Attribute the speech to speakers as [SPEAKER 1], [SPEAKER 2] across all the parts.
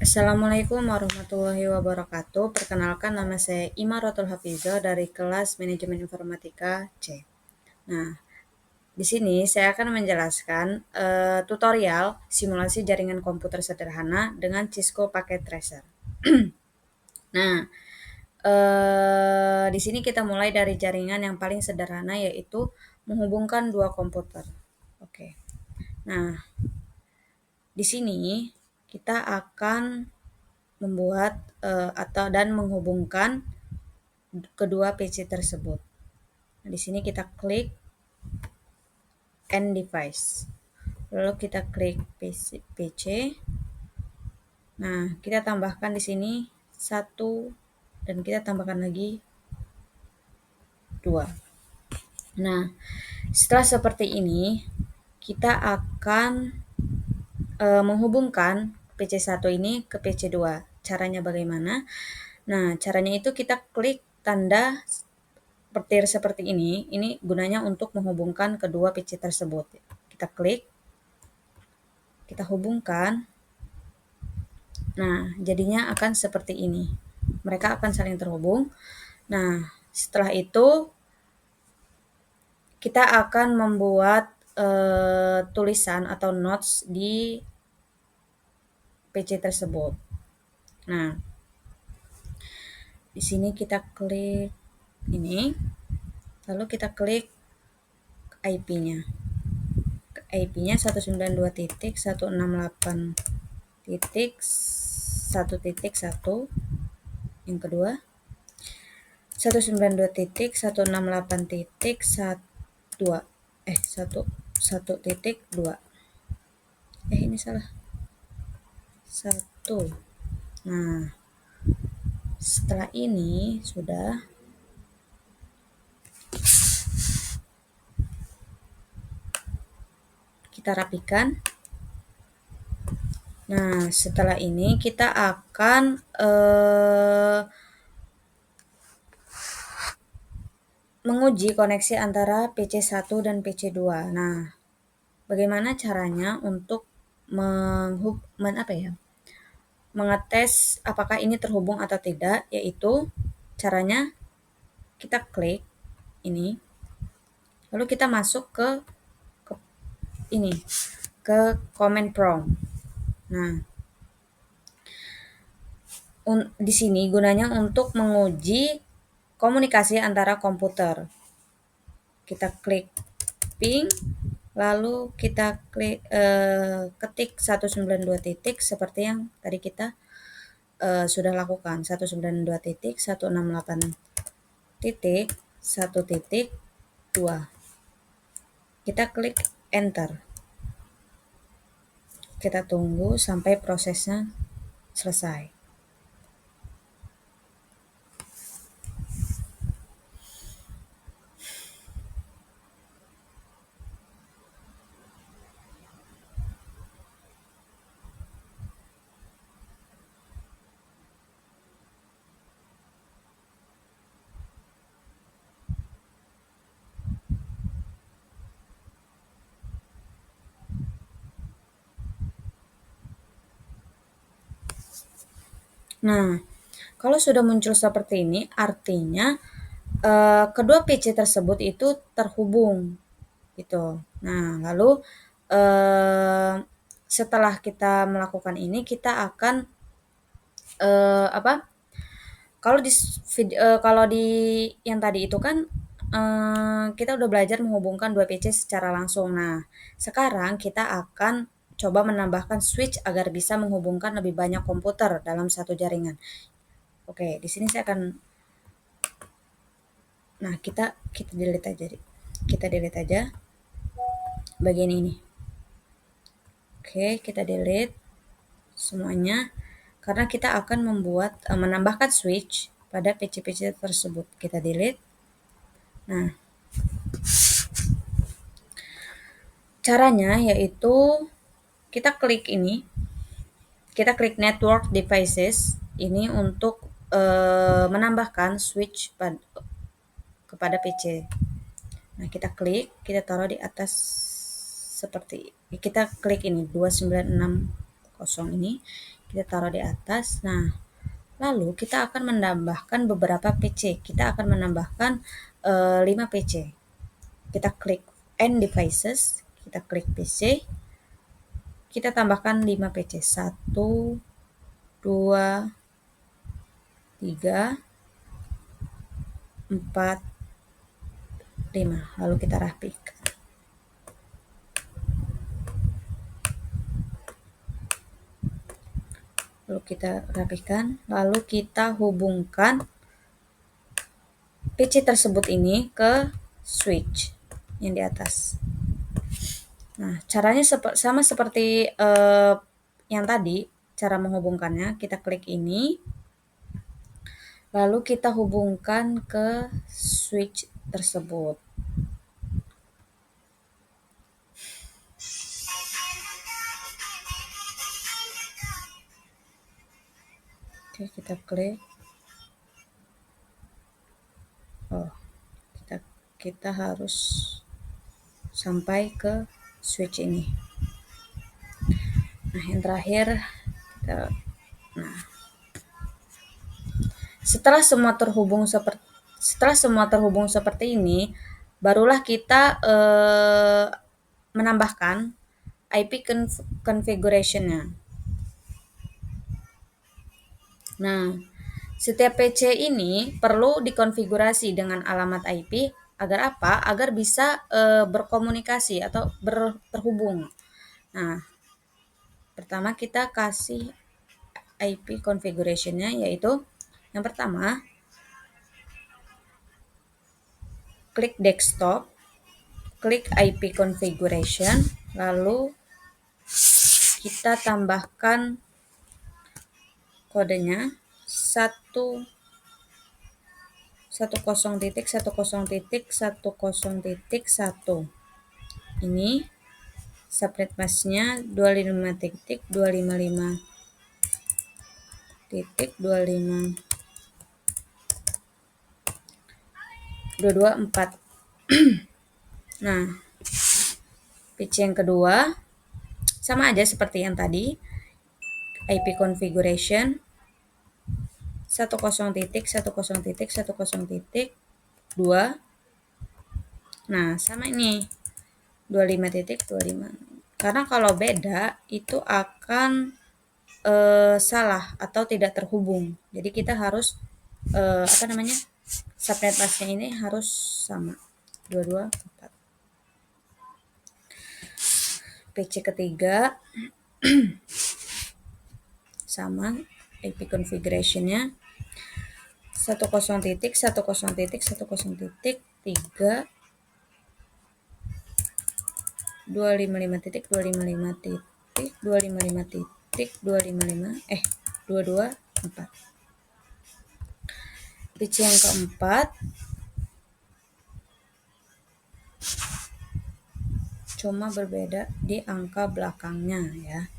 [SPEAKER 1] Assalamualaikum warahmatullahi wabarakatuh. Perkenalkan, nama saya Imaratul Hafizah dari kelas Manajemen Informatika C. Nah, di sini saya akan menjelaskan tutorial simulasi jaringan komputer sederhana dengan Cisco Packet Tracer. Nah, di sini kita mulai dari jaringan yang paling sederhana, yaitu menghubungkan dua komputer. Oke. Nah, di sini kita akan membuat atau dan menghubungkan kedua PC tersebut. Nah, di sini kita klik End Device. Lalu kita klik PC. Nah, kita tambahkan di sini 1 dan kita tambahkan lagi 2. Nah, setelah seperti ini, kita akan menghubungkan PC1 ini ke PC2. Caranya bagaimana? Nah, caranya itu kita klik tanda petir seperti ini. Ini gunanya untuk menghubungkan kedua PC tersebut. Kita klik, kita hubungkan. Nah, jadinya akan seperti ini. Mereka akan saling terhubung. Nah, setelah itu kita akan membuat tulisan atau notes di PC tersebut. Nah, di sini kita klik ini, lalu kita klik IP-nya. IP-nya 192.168.1.1. Yang kedua 192.168.1.2. Ini salah. 1. Nah, setelah ini sudah kita rapikan. Nah, setelah ini kita akan menguji koneksi antara PC1 dan PC2. Nah, bagaimana caranya untuk mengetes apakah ini terhubung atau tidak, yaitu caranya kita klik ini, lalu kita masuk ke command prompt. Nah, di sini gunanya untuk menguji komunikasi antara komputer. Kita klik ping, lalu kita ketik 192 titik seperti yang tadi kita sudah lakukan. 192.168.1.2. Kita klik enter. Kita tunggu sampai prosesnya selesai. Nah, kalau sudah muncul seperti ini, artinya kedua PC tersebut itu terhubung, gitu. Nah, lalu setelah kita melakukan ini, kita akan kalau di yang tadi itu kan kita udah belajar menghubungkan dua PC secara langsung. Nah, sekarang kita akan coba menambahkan switch agar bisa menghubungkan lebih banyak komputer dalam satu jaringan. Oke, di sini saya akan kita delete aja. Kita delete aja bagian ini. Oke, kita delete semuanya karena kita akan menambahkan switch pada PC-PC tersebut. Kita delete. Nah, caranya yaitu kita klik ini. Kita klik network devices ini untuk menambahkan switch kepada PC. Nah, kita klik, kita taruh di atas seperti kita klik ini 2960 ini. Kita taruh di atas. Nah, lalu kita akan menambahkan beberapa PC. Kita akan menambahkan 5 PC. Kita klik End Devices, kita klik PC, kita tambahkan 5 PC. 1, 2, 3, 4, 5. Lalu kita rapikan. Lalu kita hubungkan PC tersebut ini ke switch yang di atas. Nah, caranya sama seperti yang tadi, cara menghubungkannya. Kita klik ini, lalu kita hubungkan ke switch tersebut. Oke, kita klik. Oh, kita harus sampai ke switch ini. Nah, yang terakhir setelah semua terhubung seperti ini, barulah kita menambahkan IP configuration-nya. Nah, setiap PC ini perlu dikonfigurasi dengan alamat IP agar apa? Agar bisa berkomunikasi atau terhubung. Nah, pertama kita kasih IP configuration-nya, yaitu yang pertama klik desktop, klik IP configuration, lalu kita tambahkan kodenya 1.10.10.1. Ini subnet masknya 255.255.224. Nah, PC yang kedua sama aja seperti yang tadi, IP configuration 10.10.10.2. Nah, sama ini 25.25. Karena kalau beda itu akan salah atau tidak terhubung. Jadi kita harus subnet masknya ini harus sama 224. PC ketiga sama IP configuration-nya 10.10.10.3 224. PC yang keempat cuma berbeda di angka belakangnya ya.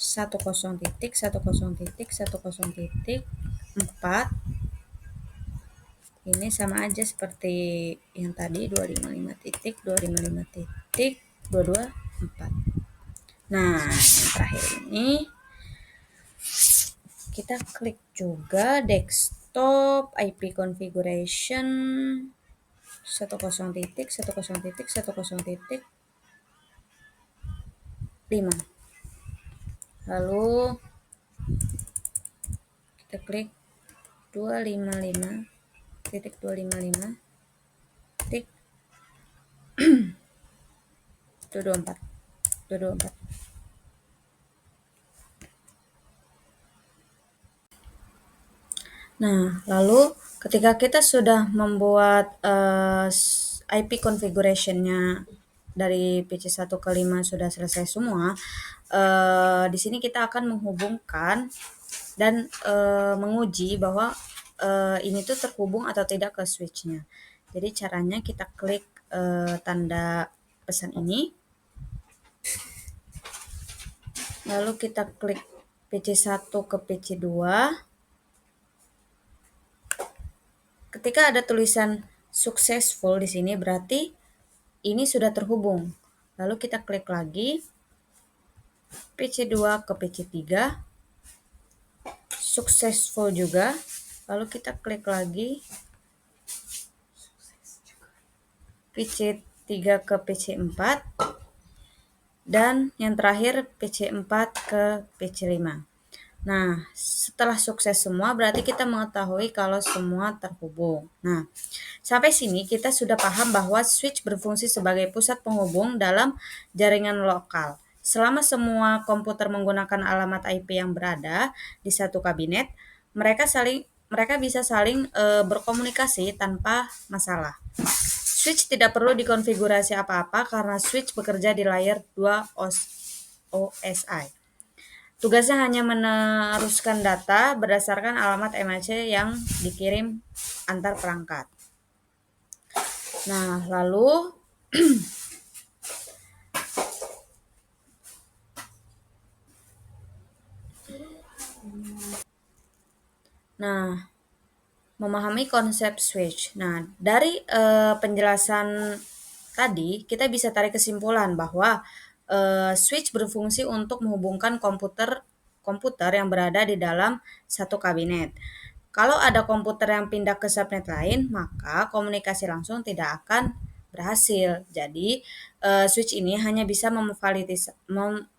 [SPEAKER 1] 10.10.10.4. Ini sama aja seperti yang tadi 255.255.224. Nah, yang terakhir ini kita klik juga desktop IP configuration 10.10.10.5. Lalu kita klik 255.224. Nah, lalu ketika kita sudah membuat IP configuration-nya dari PC 1 ke 5 sudah selesai semua, di sini kita akan menghubungkan dan menguji bahwa ini tuh terhubung atau tidak ke switch-nya. Jadi caranya kita klik tanda pesan ini, lalu kita klik PC 1 ke PC 2. Ketika ada tulisan successful di sini berarti ini sudah terhubung. Lalu kita klik lagi. PC2 ke PC3, successful juga. Lalu kita klik lagi PC3 ke PC4, dan yang terakhir PC4 ke PC5. Nah, setelah sukses semua berarti kita mengetahui kalau semua terhubung. Nah, sampai sini kita sudah paham bahwa switch berfungsi sebagai pusat penghubung dalam jaringan lokal. Selama semua komputer menggunakan alamat IP yang berada di satu kabinet, mereka bisa saling berkomunikasi tanpa masalah. Switch tidak perlu dikonfigurasi apa-apa karena switch bekerja di layer 2 OSI. Tugasnya hanya meneruskan data berdasarkan alamat MAC yang dikirim antar perangkat. Nah, lalu memahami konsep switch. Nah, dari penjelasan tadi kita bisa tarik kesimpulan bahwa switch berfungsi untuk menghubungkan komputer yang berada di dalam satu kabinet. Kalau ada komputer yang pindah ke subnet lain, maka komunikasi langsung tidak akan berhasil. Jadi, switch ini hanya bisa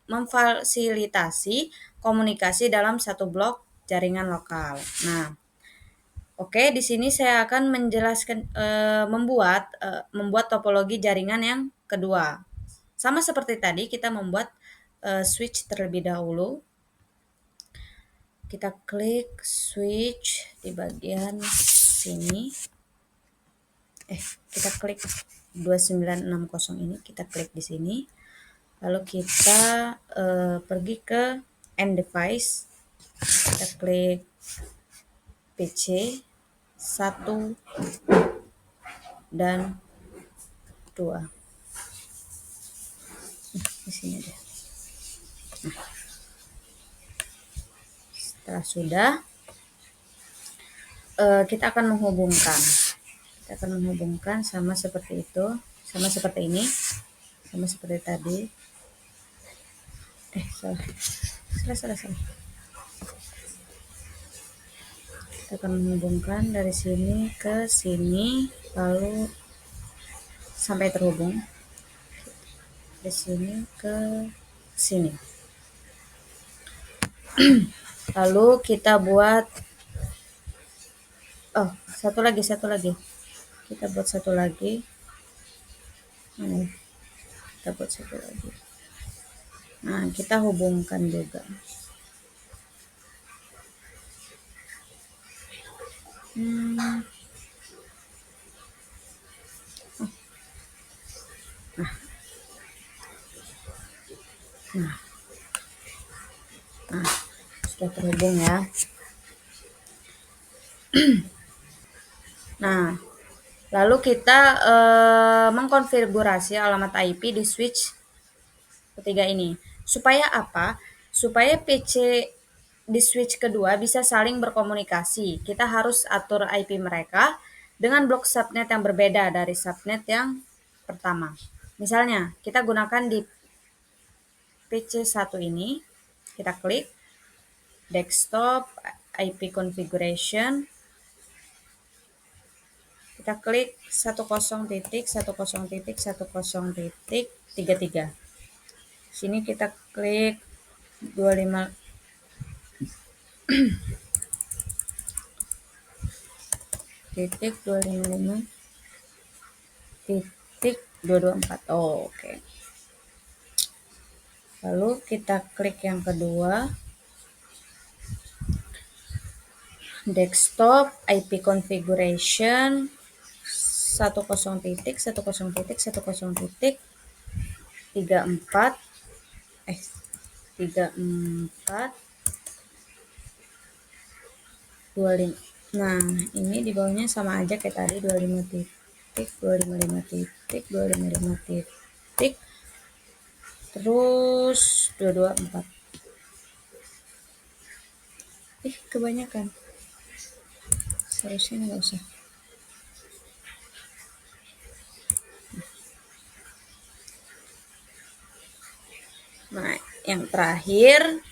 [SPEAKER 1] memfasilitasi komunikasi dalam satu blok jaringan lokal. Nah, oke, di sini saya akan menjelaskan membuat topologi jaringan yang kedua. Sama seperti tadi, kita membuat switch terlebih dahulu. Kita klik switch di bagian sini. Kita klik 2960 ini, kita klik di sini. Lalu kita pergi ke end device. Kita klik PC 1 dan 2. Di sini deh. Setelah sudah, kita akan menghubungkan. Kita akan menghubungkan sama seperti itu, sama seperti ini, sama seperti tadi. Salah. Kita akan menghubungkan dari sini ke sini, lalu sampai terhubung. Dari sini ke sini. Lalu kita buat satu lagi. Kita buat satu lagi. Kita buat satu lagi. Nah, kita hubungkan juga. Nah, sudah terhubung ya. Nah, lalu kita mengkonfigurasi alamat IP di switch ketiga ini. Supaya apa? Supaya PC di switch kedua bisa saling berkomunikasi. Kita harus atur IP mereka dengan blok subnet yang berbeda dari subnet yang pertama. Misalnya, kita gunakan di PC1 ini, kita klik desktop IP configuration. Kita klik 10.10.10.33. Sini kita klik 25 titik 255 titik 224. Oke. Lalu kita klik yang kedua, desktop IP configuration 10.10.10.34 25. Nah, ini di bawahnya sama aja kayak tadi, 25 titik, 255 titik, 255 titik, terus 224. Kebanyakan. Seharusnya nggak usah. Nah, Yang terakhir,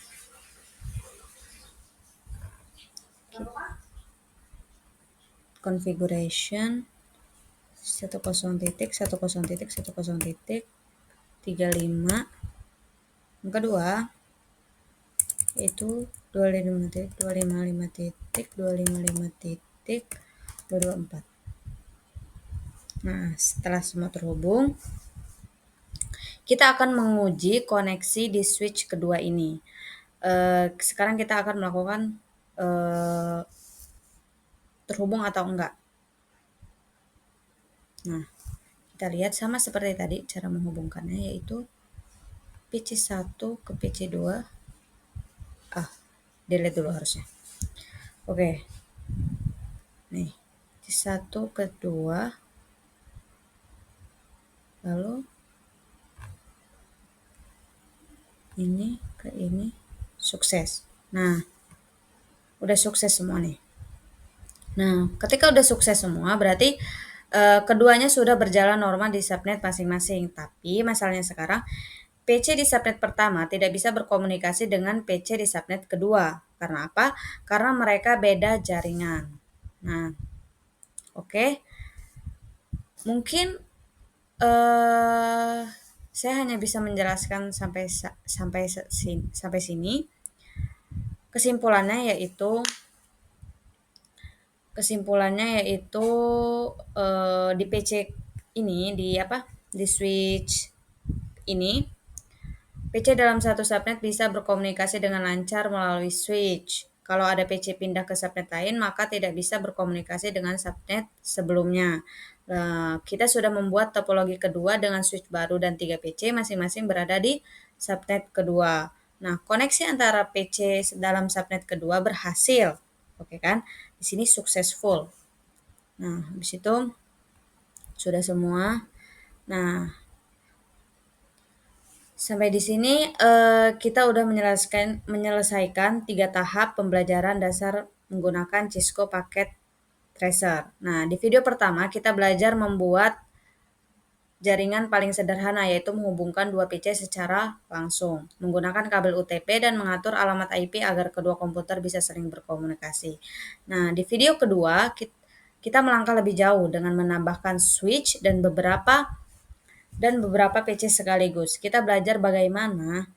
[SPEAKER 1] configuration 10.10.10.35. Yang kedua itu 255.255.255.224. Nah, setelah semua terhubung, kita akan menguji koneksi di switch kedua ini. Sekarang kita akan melakukan terhubung atau enggak. Nah, kita lihat sama seperti tadi cara menghubungkannya, yaitu PC1 ke PC2. Delete dulu harusnya. Oke. Nih, PC1 ke 2. Lalu ini ke ini, sukses. Nah, udah sukses semua nih. Nah, ketika udah sukses semua, berarti keduanya sudah berjalan normal di subnet masing-masing. Tapi masalahnya sekarang, PC di subnet pertama tidak bisa berkomunikasi dengan PC di subnet kedua. Karena apa? Karena mereka beda jaringan. Nah, oke. Mungkin saya hanya bisa menjelaskan sampai sini. Kesimpulannya yaitu di PC ini, di switch ini, PC dalam satu subnet bisa berkomunikasi dengan lancar melalui switch. Kalau ada PC pindah ke subnet lain, maka tidak bisa berkomunikasi dengan subnet sebelumnya. Kita sudah membuat topologi kedua dengan switch baru dan 3 PC masing-masing berada di subnet kedua. Nah, koneksi antara PC dalam subnet kedua berhasil. Oke kan? Di sini successful. Nah, habis itu sudah semua. Nah, sampai di sini kita udah menyelesaikan 3 tahap pembelajaran dasar menggunakan Cisco Packet Tracer. Nah, di video pertama kita belajar membuat jaringan paling sederhana, yaitu menghubungkan 2 PC secara langsung menggunakan kabel UTP dan mengatur alamat IP agar kedua komputer bisa sering berkomunikasi. Nah, di video kedua kita melangkah lebih jauh dengan menambahkan switch dan beberapa PC sekaligus. Kita belajar bagaimana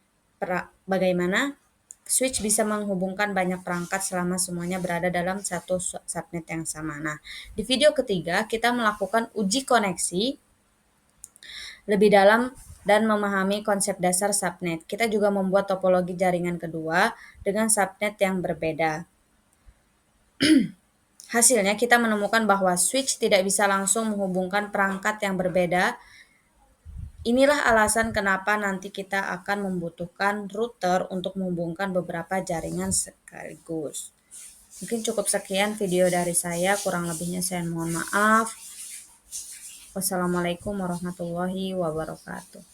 [SPEAKER 1] switch bisa menghubungkan banyak perangkat selama semuanya berada dalam satu subnet yang sama. Nah, di video ketiga kita melakukan uji koneksi lebih dalam dan memahami konsep dasar subnet. Kita juga membuat topologi jaringan kedua dengan subnet yang berbeda. Hasilnya kita menemukan bahwa switch tidak bisa langsung menghubungkan perangkat yang berbeda. Inilah alasan kenapa nanti kita akan membutuhkan router untuk menghubungkan beberapa jaringan sekaligus. Mungkin cukup sekian video dari saya, kurang lebihnya saya mohon maaf. Wassalamualaikum warahmatullahi wabarakatuh.